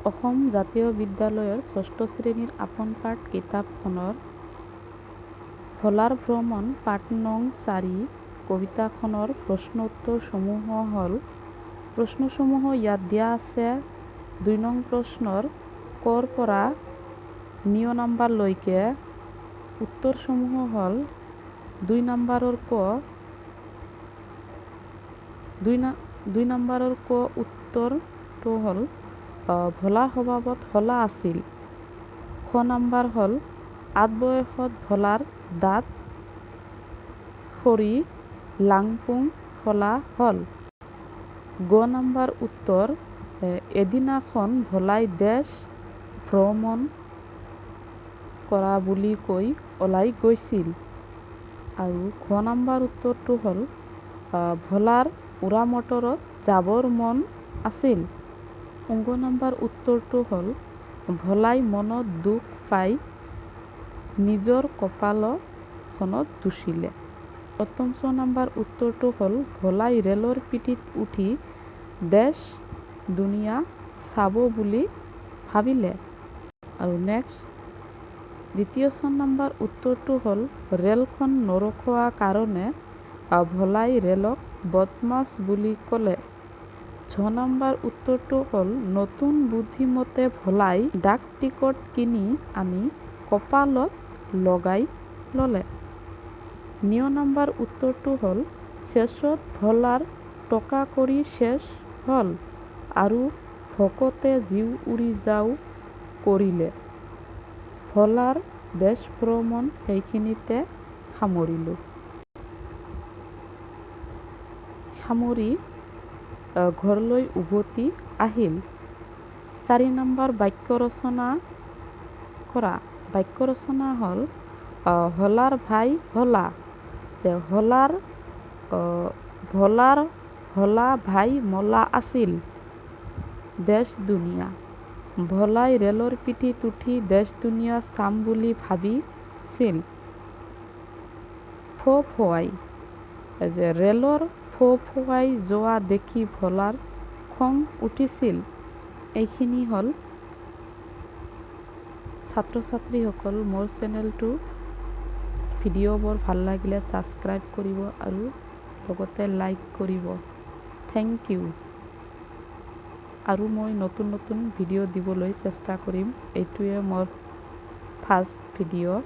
অসম জাতীয় বিদ্যালয়ৰ ষষ্ঠ শ্ৰেণীৰ আপোন পাঠ কিতাপখনৰ ভোলাৰ ভ্ৰমণ পাঠ নং 4 কবিতাখনৰ প্ৰশ্ন উত্তৰসমূহ হ'ল প্ৰশ্নসমূহ ইয়াত দিয়া আছে। 2 নং প্ৰশ্নৰ কৰ পৰা 9 নম্বৰলৈকে উত্তৰসমূহ হ'ল 2 নম্বৰৰ ক উত্তৰটো হ'ল ভোলাৰ স্বভাৱত হলা আছিল। খ নম্বৰ হ'ল 8 বয়সত ভোলাৰ দাঁত সৰি লাংপুং ফলা হ'ল। গ নম্বৰ উত্তৰ এদিনাখন ভোলাই দেশ ভ্ৰমণ কৰা বুলি কৈ ওলাই গৈছিল। আৰু ঘ নম্বৰ উত্তৰটো হ'ল ভোলাৰ উৰা মটৰত যাবৰ মন আছিল। ঙ নম্বৰ উত্তৰটো হ'ল ভোলাই মনত দুখ পাই নিজৰ কপালখনত দুচিলে। প্ৰথম ছ নম্বৰ উত্তৰটো হ'ল ভোলাই ৰেলৰ পিঠিত উঠি দেশ দুনিয়া চাব বুলি ভাবিলে। আৰু দ্বিতীয় ছ নম্বৰ উত্তৰটো হ'ল ৰেলখন নৰখোৱা কাৰণে ভোলাই ৰেলক বদমাছ বুলি ক'লে। ঝ নম্বৰ উত্তৰটো হ'ল নতুন বুদ্ধিমতে ভোলাই ডাক টিকট কিনি আনি কপালত লগাই ল'লে। ঞ নম্বৰ উত্তৰটো হ'ল শেষত ভোলাৰ টকা কড়ি শেষ হ'ল আৰু ভোকতে জীউ উৰি যাও কৰিলে। ভোলাৰ দেশ ভ্ৰমণ সেইখিনিতে সামৰি ঘৰলৈ উভতি আহিল। 4 নম্বৰ বাক্য ৰচনা কৰা। বাক্য ৰচনা হ'ল হলাৰ ভাই হলা। ভোলাৰ হলা ভাই মলা আছিল দেশ দুনিয়া। ভোলাই ৰেলৰ পিঠিত উঠি দেশ দুনিয়া চাম বুলি ভাবিছিল। ফো-ফোৱাই ৰেলৰ ফো-ফোৱাই যোৱা দেখি ভোলাৰ খং উঠিছিল। এইখিনি হ'ল ছাত্ৰ ছাত্ৰীসকল মোৰ চেনেলটো ভিডিঅ'বোৰ ভাল লাগিলে ছাবস্ক্ৰাইব কৰিব আৰু লগতে লাইক কৰিব। Thank you. আৰু মই নতুন ভিডিঅ' দিবলৈ চেষ্টা কৰিম। এইটোৱে মোৰ ফাৰ্ষ্ট ভিডিঅ'।